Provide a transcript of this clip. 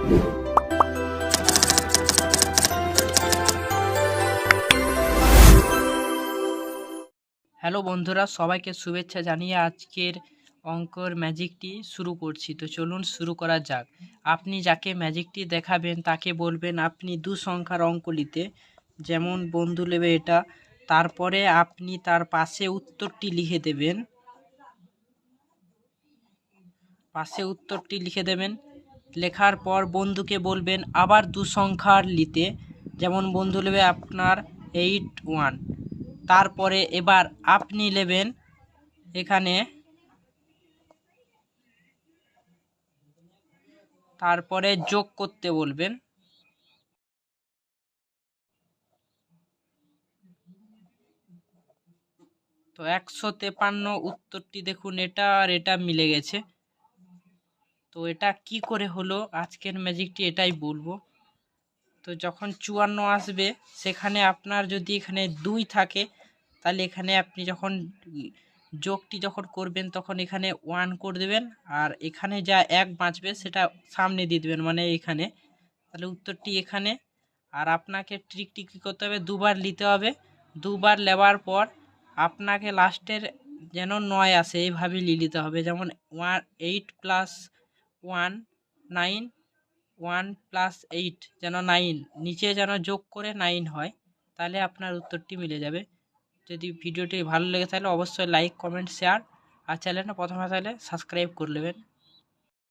Hello বন্ধুরা, সবাইকে শুভেচ্ছা জানিয়ে আজকের অঙ্কর ম্যাজিকটি শুরু করছি। তো চলুন শুরু করা যাক। আপনি যাকে ম্যাজিকটি দেখাবেন তাকে বলবেন আপনি 2 সংখ্যার অঙ্ক নিতে। যেমন বন্ধু নেবে এটা, তারপরে আপনি তার পাশে উত্তরটি লিখে দেবেন। লেখার পর বন্ধুকে বলবেন আবার 2 সংখ্যার নিতে। যেমন বন্ধু নেবে আপনার 81, তারপরে এবার আপনি নেবেন এখানে, তারপরে যোগ করতে বলবেন। তো 153 উত্তরটি দেখুন, এটা আর এটা মিলে গেছে। তো এটা কি করে হলো, আজকের ম্যাজিকটি এটাই বলবো। তো যখন 54 আসবে, সেখানে আপনার যদি এখানে 2 থাকে, তাহলে এখানে আপনি যখন যোগটি যখন করবেন তখন এখানে 1 করে দেবেন, আর এখানে যা 1 বাঁচবে সেটা সামনে দিয়ে দেবেন, মানে এখানে। তাহলে উত্তরটি এখানে। আর আপনাকে ট্রিকটি কী করতে হবে, 2 বার নিতে হবে। 2 বার নেওয়ার পর আপনাকে লাস্টের যেন 9 আসে এইভাবে নিতে হবে। যেমন 8 + 1 9, 1 + 8 যেন 9, নিচে যেন যোগ করে 9 হয়, তাহলে আপনার উত্তরটি মিলে যাবে। যদি ভিডিওটি ভালো লেগে তাহলে অবশ্যই লাইক, কমেন্ট, শেয়ার, আর চ্যানেলটা প্রথমে তাহলে সাবস্ক্রাইব করে নেবেন।